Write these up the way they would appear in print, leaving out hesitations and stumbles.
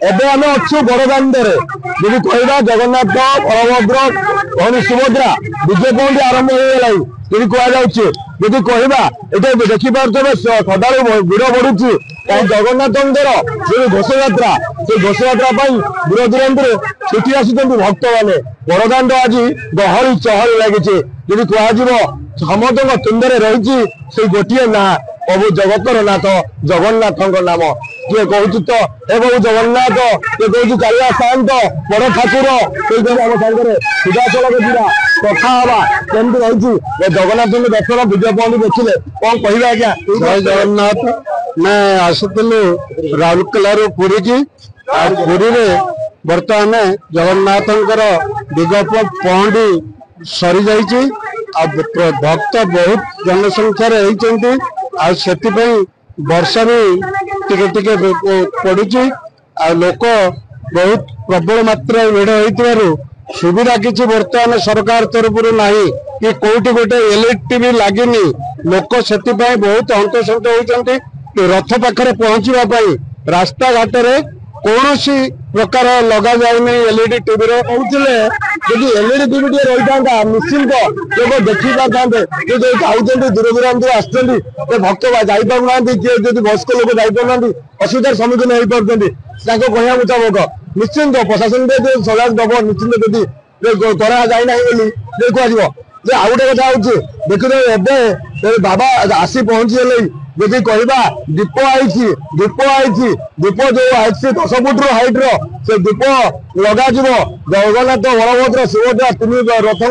एबे आम अच्छु बड़दाण्डे जी कहवा जगन्नाथ बलभद्र भौणी सुभद्रा विजय पहुंची आरंभ हो जी कहुच्छे जी कहवा ये देखिपे सदा भिड़ बढ़ुची जगन्नाथ घोषयात्रा से घोषयात्रा दूर दूरांतर छुटी आसुच्च भक्त मैंने बड़दाण्ड आज गहली चहली लगी जी कह समस्त तुंदे रही से गोटे ना प्रभु जगतर नाथ जगन्नाथ नाम किए कहूँ तो हे प्रभु जगन्नाथ किए कहूँ कालिया सात बड़ ठाकुर आम सागर सीधासल जीवा कथा हवा केमती रही जगन्नाथ दर्शन विजय पहली देखिले कौन कह आज्ञा जय जगन्नाथ मैं आसलु राउरकेला पुरी की पुरी बर्तमान जगन्नाथ विगत पहंडी सरी जाइए भक्त बहुत जनसंख्या से वर्षा भी टिके पड़ी लोक बहुत प्रबल मात्रा भिड़ हो सुविधा किसी बर्तमान सरकार तरफ नहीं कि कोटी गोटे एलईडी टीवी लगिनी लोक से बहुत हंतसंत होती रथ पाखे पहुंचा रास्ता घाट कौन प्रकार लगा जाए एलईडी टीवी कहते यदि एलईडी टीवी टे रही था निश्चिंत लोग देखी पारे जो आउट दूर दूरांत आसुँच भक्त जापार किए वयस्क लोग जापार असुविधार सम्मुखीन हो पार्टी कहना मुताबक निश्चिंत प्रशासन जो सजाग दब निश्चिंत यदि करा जाना कह आउ गोटे कथा हूँ देखिए बाबा आसी पहुंची यदि कहवा दीप आई दीप जो आई 10 फुट हाइट से दीप लग जगन्नाथ बलभद्र सुभद्रा 3 रथों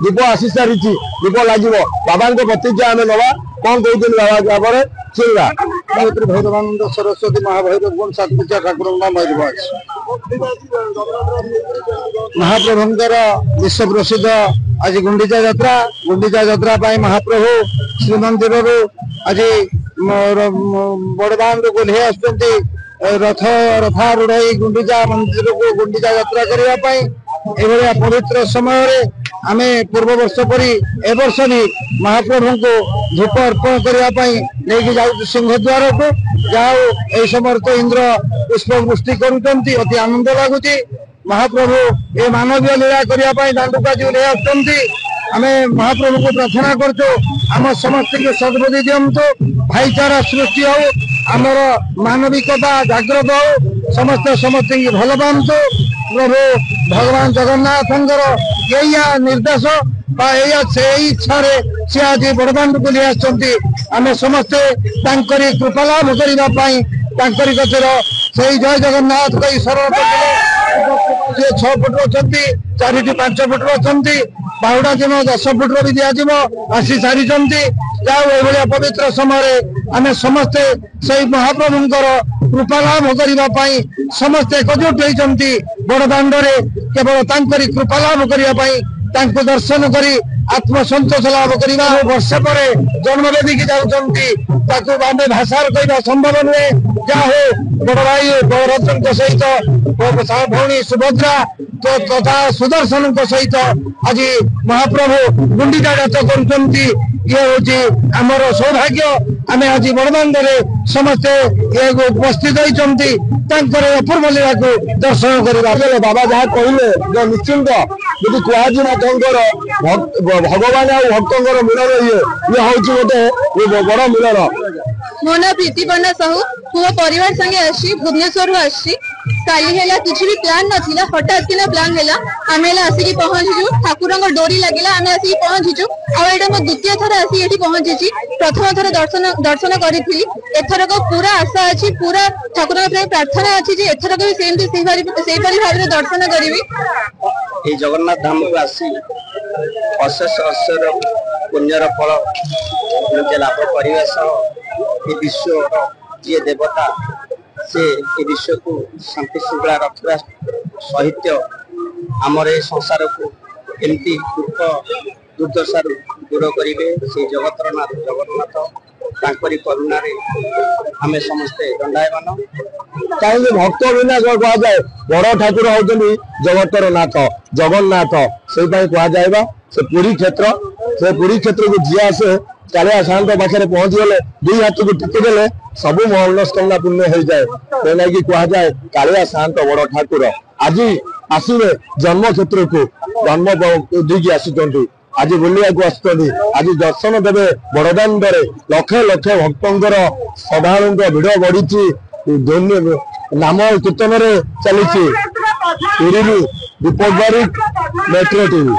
दीप आसी सारी दीप लगे बाबा प्रतिज्ञा आम नवा कौन कहते बाबा सुनवा भैरवानंद सरस्वती महाभैरव सातपुजा ठाकुर मयूरभ महाप्रभुंर विश्व प्रसिद्ध आज गुंडीचा यात्रा महाप्रभु श्रीमंदिर आज बड़दाण्ड को ले रथारूढ़ गुंडीचा मंदिर को गुंडीचा यात्रा करने पवित्र समय आम पूर्व वर्ष परी ए वर्ष भी महाप्रभु को धूप अर्पण करने जाऊँ सिंहद्वार को जाओ यह समय तो इंद्र पुष्प वृष्टि करुँच अति आनंद लगुच महाप्रभु ये मानवीय लीला करने दाण्ड आज ले आम महाप्रभु को प्रार्थना करम समस्त के सद्बुद्धि दिंतु भाईचारा सृष्टि हो आमर मानविकता जागृत हो समस्त की भल पातु प्रभु भगवान जगन्नाथ यही निर्देश इच्छा सी आज बड़दाण्ड को ले आम समस्ते कृपा लाभ करने से जय जगन्नाथ कही सरल 6 फुट अच्छा 4 5 फुट अच्छा बाहुड़ा दिन 10 फुट भी दिज्व आसी सारी जाऊ पवित्र समय आम समस्ते से महाप्रभुंर कृपा लाभ करने समस्ते एकजुट होती बड़दाण्ड केवल कृपा लाभ करने दर्शन कर आत्मसंतोष लाभ करने वर्षे पर जन्मवेदी की जाऊँगी भाषा कहना संभव नुहे जहाँ बड़ भाई बलभद्र सहित भौणी सुभद्रा तथा सुदर्शन सहित आज महाप्रभु गुंडीचा जात कर ये हूँ आमर सौभाग्य आम आज बड़दाण्ड समस्ते ये उपस्थित होती अपूर्व लीला को दर्शन करवा बाबा जहाँ कहले निश्चिंत यदि कह भगवान आ भक्तर मिलन ये हूँ गोटे बड़ मिलन मो ना प्रीतिपर्णा साहू मो परिवार संगे आसी भुवनेश्वर आसी काली है किसी भी प्लान ना हठात कि प्लान है आम आसिक पहुंचीचु ठाकुर डोरी लगे आम आसिक पहुंचीचु आईटा मो द्वितीय थर आसी पहुंची प्रथम थर दर्शन करी एथरक पूरा आशा अच्छी पूरा ठाकुर प्रार्थना अच्छी एथरक भी सेमती भाव में दर्शन करी जगन्नाथ धाम को आसी अशेष अशेर पुण्यर फल लाभ करने विश्व जी देवता से विश्व को शांति श्रृंखला रखा सहित आमर ए संसार को एमती दुख दुर्दशा दूर करेंगे से जगतर नाथ जगन्नाथ करुणा आम समस्ते दंडायमान कहीं भक्त बिना कह जाए बड़ ठाकुर होती जगतर नाथ जगन्नाथ से कह से पुरी क्षेत्र को जी आसे कालिया सात पाखे पहुंची गले 2 हाथ को टिकी देले ସବୁ ମନସ୍କାମନା ପୂର୍ଣ୍ଣ ହେଇଯାଏ। ତେନାକି କୁହାଯାଏ କାଳିଆ ସାନ୍ତ ବଡ ଠାକୁର ଆଜି ଆସିବେ ଜନ୍ମ କ୍ଷେତ୍ରକୁ, ଜନ୍ମ ଦେଇକି ଆସିଛନ୍ତି, ଆଜି ବୁଲିବାକୁ ଆସୁଛନ୍ତି, ଆଜି ଦର୍ଶନ ଦେବେ ବଡଦାଣ୍ଡରେ। ଲକ୍ଷ ଲକ୍ଷ ଭକ୍ତଙ୍କର ଶ୍ରଦ୍ଧାଳୁଙ୍କ ଭିଡ ବଢିଛି, ନାମ କୀର୍ତ୍ତନରେ ଚାଲିଛି। ପୁରୀରୁ ଦୀପକ ବାରିକ, ମେଟ୍ରୋ ଟିଭି।